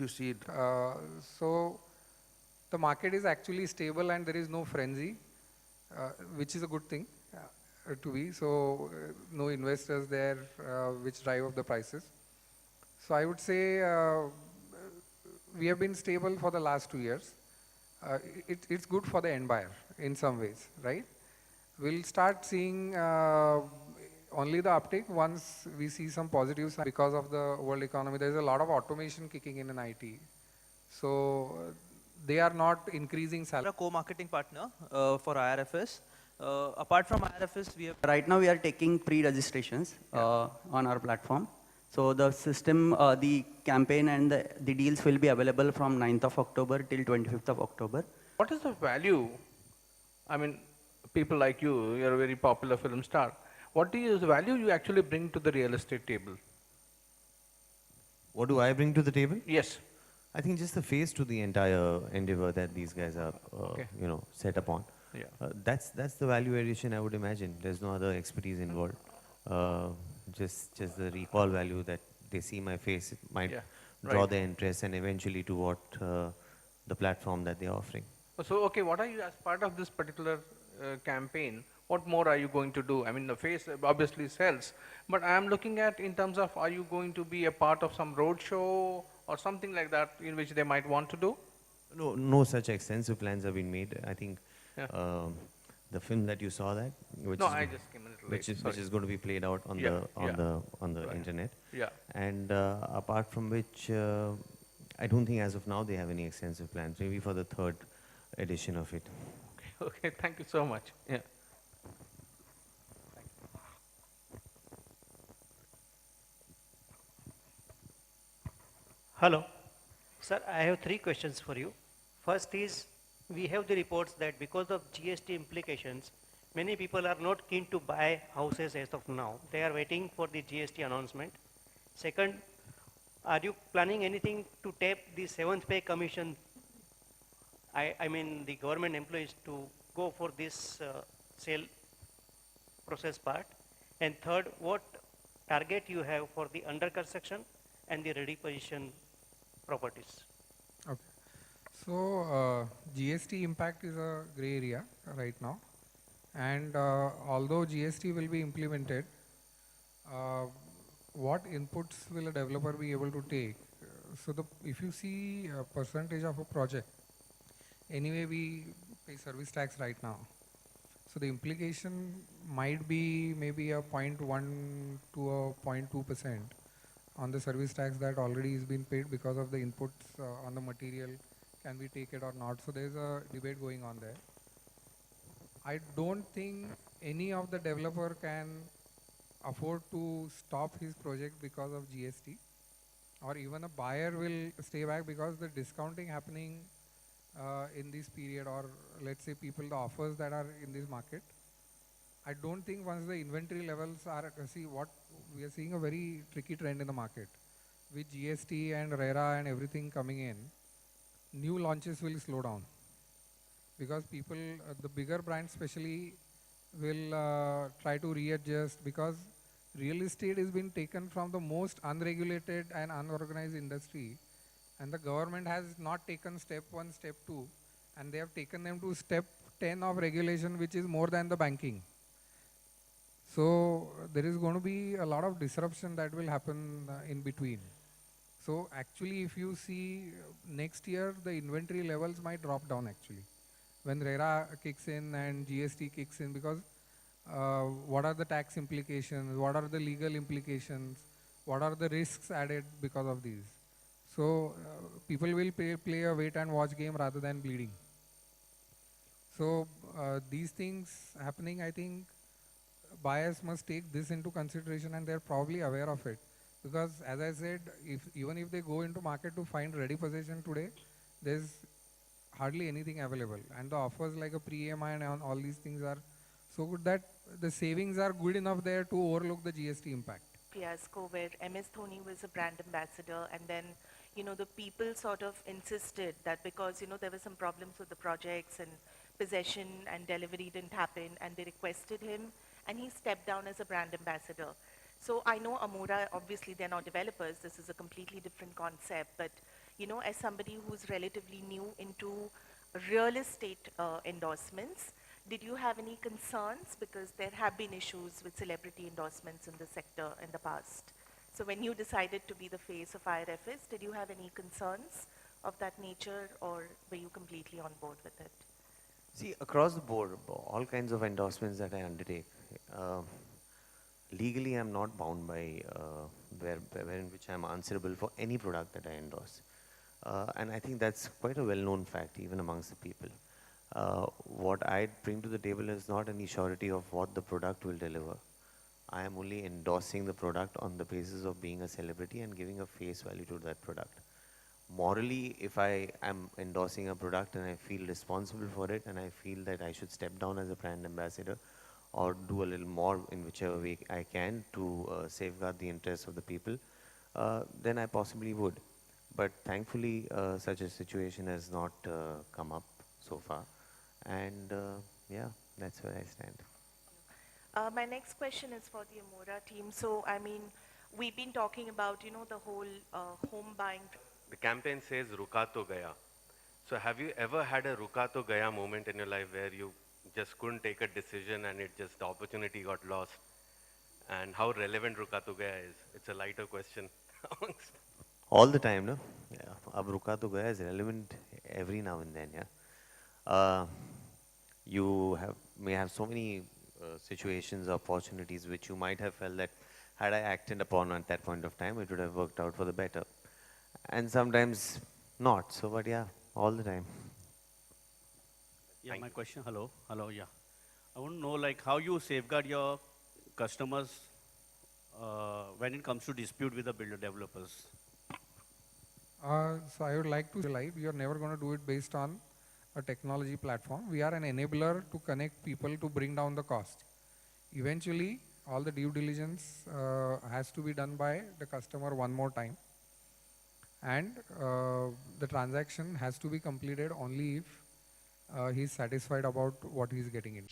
you see it? So the market is actually stable and there is no frenzy, which is a good thing to be. So no investors there which drive up the prices. So I would say we have been stable for the last 2 years. It's good for the end buyer in some ways, right? We'll start seeing only the uptake once we see some positives because of the world economy. There's a lot of automation kicking in IT. So they are not increasing salary. A co-marketing partner for IRFS. Apart from IRFS, we have... Right now we are taking pre-registrations on our platform. So the system, the campaign and the deals will be available from 9th of October till 25th of October. What is the value? I mean, people like you, you're a very popular film star. What is the value you actually bring to the real estate table? What do I bring to the table? Yes. I think just the face to the entire endeavor that these guys are, set upon. Yeah. That's the value addition I would imagine. There's no other expertise involved. Just the recall value that they see my face, it might draw their interest and eventually to what the platform that they're offering. So, okay, what are you, as part of this particular campaign, what more are you going to do? I mean, the face obviously sells, but I am looking at in terms of, are you going to be a part of some roadshow or something like that in which they might want to do? No such extensive plans have been made. I think the film that you saw that, which is going to be played out on the internet. Yeah. And apart from which, I don't think as of now they have any extensive plans. Maybe for the third edition of it. Okay, thank you so much. Yeah. Hello. Sir, I have 3 questions for you. First is, we have the reports that because of GST implications, many people are not keen to buy houses as of now. They are waiting for the GST announcement. Second, are you planning anything to tap the 7th pay commission? I mean the government employees to go for this sale process part. And third, what target you have for the under construction and the ready position properties? Okay. So GST impact is a gray area right now. And although GST will be implemented, what inputs will a developer be able to take? So if you see a percentage of a project, anyway we pay service tax right now. So the implication might be maybe a 0.1 to a 0.2% on the service tax that already is being paid because of the inputs on the material. Can we take it or not? So there's a debate going on there. I don't think any of the developer can afford to stop his project because of GST, or even a buyer will stay back because the discounting happening in this period, or let's say the offers that are in this market. I don't think once the inventory levels are, what we are seeing a very tricky trend in the market. With GST and RERA and everything coming in, new launches will slow down. Because people, the bigger brands especially, will try to readjust, because real estate has been taken from the most unregulated and unorganized industry, and the government has not taken step 1, step 2, and they have taken them to step 10 of regulation, which is more than the banking. So there is going to be a lot of disruption that will happen in between. So actually, if you see next year, the inventory levels might drop down actually, when RERA kicks in and GST kicks in, because what are the tax implications, what are the legal implications, what are the risks added because of these. So people will play a wait and watch game rather than bleeding. So these things happening, I think buyers must take this into consideration, and they're probably aware of it. Because as I said, even if they go into market to find ready possession today, there's hardly anything available. And the offers like a pre-EMI and all these things are so good that the savings are good enough there to overlook the GST impact. Fiasco where MS Dhoni was a brand ambassador, and then, the people sort of insisted that because, there were some problems with the projects and possession and delivery didn't happen, and they requested him, and he stepped down as a brand ambassador. So I know Amura, obviously they're not developers, this is a completely different concept, but as somebody who's relatively new into real estate endorsements, did you have any concerns? Because there have been issues with celebrity endorsements in the sector in the past. So when you decided to be the face of IRFS, did you have any concerns of that nature, or were you completely on board with it? See, across the board, all kinds of endorsements that I undertake, uh, legally I'm not bound by in which I'm answerable for any product that I endorse. And I think that's quite a well-known fact even amongst the people. What I bring to the table is not any surety of what the product will deliver. I am only endorsing the product on the basis of being a celebrity and giving a face value to that product. Morally, if I am endorsing a product and I feel responsible for it and I feel that I should step down as a brand ambassador or do a little more in whichever way I can to safeguard the interests of the people, then I possibly would. But thankfully, such a situation has not come up so far. And yeah, that's where I stand. My next question is for the Amora team. So, I mean, we've been talking about, the whole home buying. The campaign says Ruka to Gaya. So have you ever had a Ruka to Gaya moment in your life where you just couldn't take a decision and the opportunity got lost? And how relevant Ruka to Gaya is? It's a lighter question. All the time, no? Yeah. Ab Ruka to Gaya is relevant every now and then, yeah. You may have so many situations, opportunities which you might have felt that had I acted upon at that point of time, it would have worked out for the better. And sometimes not. So, but yeah, all the time. Yeah, my question, hello, yeah. I want to know like how you safeguard your customers when it comes to dispute with the builder developers. So I would like to say, we are never going to do it based on a technology platform. We are an enabler to connect people to bring down the cost. Eventually, all the due diligence has to be done by the customer one more time. And the transaction has to be completed only if he is satisfied about what he is getting in.